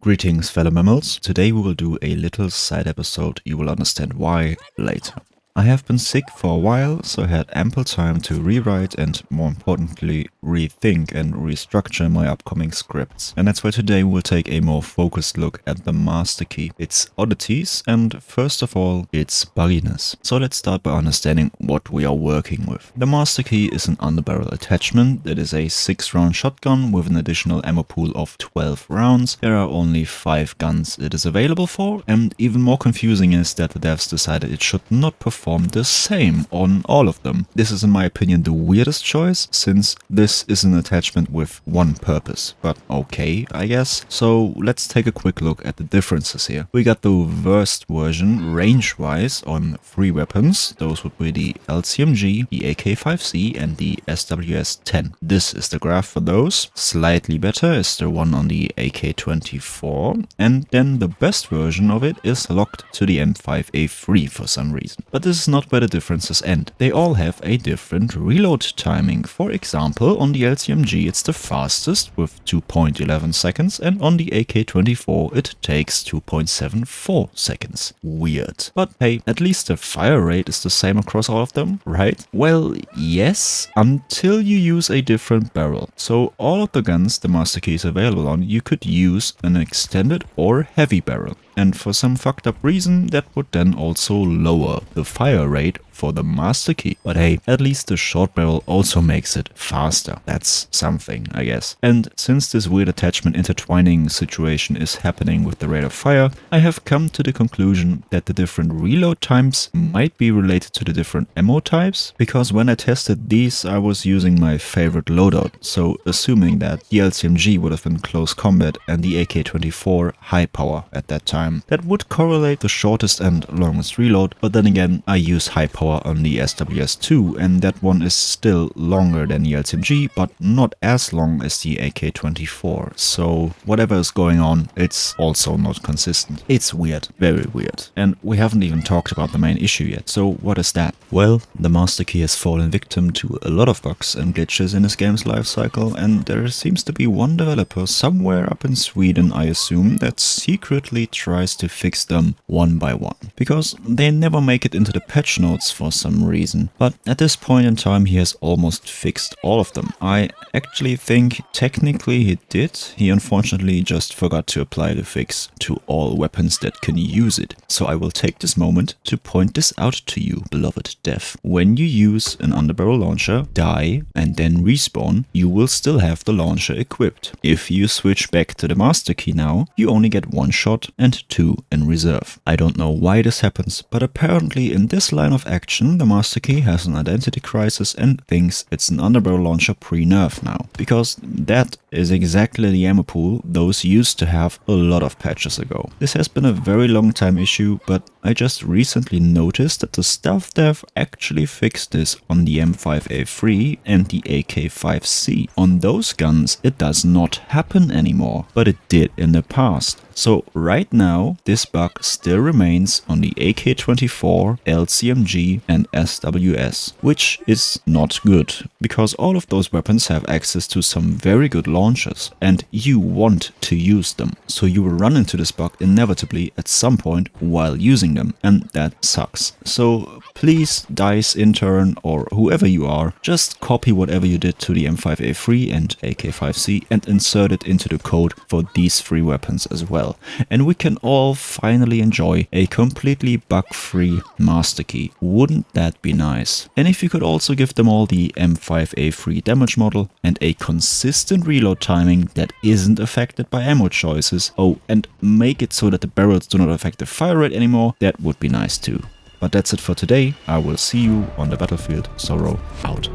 Greetings fellow mammals, today we will do a little side episode, you will understand why later. I have been sick for a while, so I had ample time to rewrite and, more importantly, rethink and restructure my upcoming scripts. And that's why today we'll take a more focused look at the master key, its oddities, and first of all, its bugginess. So let's start by understanding what we are working with. The master key is an underbarrel attachment that is a 6-round shotgun with an additional ammo pool of 12 rounds. There are only 5 guns it is available for, and even more confusing is that the devs decided it should not perform the same on all of them. This is in my opinion the weirdest choice, since this is an attachment with one purpose, but okay, I guess. So let's take a quick look at the differences here. We got the worst version range-wise on 3 weapons. Those would be the LCMG, the AK5C and the SWS-10. This is the graph for those. Slightly better is the one on the AK24, and then the best version of it is locked to the M5A3 for some reason. But this is not where the differences end. They all have a different reload timing. For example, on the LCMG it's the fastest with 2.11 seconds, and on the AK24 it takes 2.74 seconds. Weird. But hey, at least the fire rate is the same across all of them, right? Well, yes, until you use a different barrel. So all of the guns the master key is available on, you could use an extended or heavy barrel. And for some fucked up reason, that would then also lower the fire rate for the master key. But hey, at least the short barrel also makes it faster. That's something, I guess. And since this weird attachment intertwining situation is happening with the rate of fire, I have come to the conclusion that the different reload times might be related to the different ammo types, because when I tested these, I was using my favorite loadout. So assuming that the LCMG would have been close combat and the AK24 high power at that time, that would correlate the shortest and longest reload. But then again, I use high power on the SWS2, and that one is still longer than the LCMG, but not as long as the AK24. So whatever is going on, it's also not consistent. It's weird, very weird. And we haven't even talked about the main issue yet. So what is that? Well, the master key has fallen victim to a lot of bugs and glitches in this game's lifecycle, and there seems to be one developer somewhere up in Sweden, I assume, that secretly tries to fix them one by one, because they never make it into the patch notes for some reason. But at this point in time he has almost fixed all of them. I actually think technically he did. He unfortunately just forgot to apply the fix to all weapons that can use it. So I will take this moment to point this out to you, beloved dev. When you use an underbarrel launcher, die and then respawn, you will still have the launcher equipped. If you switch back to the master key now, you only get 1 shot and 2 in reserve. I don't know why this happens, but apparently in this line of action the master key has an identity crisis and thinks it's an underbarrel launcher pre-nerf now, because that is exactly the ammo pool those used to have a lot of patches ago. This has been a very long time issue, but I just recently noticed that the stealth dev actually fixed this on the M5A3 and the AK5C. On those guns it does not happen anymore, but it did in the past. So right now this bug still remains on the AK24, LCMG and SWS, which is not good, because all of those weapons have access to some very good launchers and you want to use them. So you will run into this bug inevitably at some point while using them, and that sucks. So please, DICE intern or whoever you are, just copy whatever you did to the M5A3 and AK5C and insert it into the code for these 3 weapons as well. And we can all finally enjoy a completely bug-free master key. Wouldn't that be nice? And if you could also give them all the M5A3 damage model and a consistent reload timing that isn't affected by ammo choices, oh, and make it so that the barrels do not affect the fire rate anymore, that would be nice too. But that's it for today. I will see you on the battlefield. Sorrow out.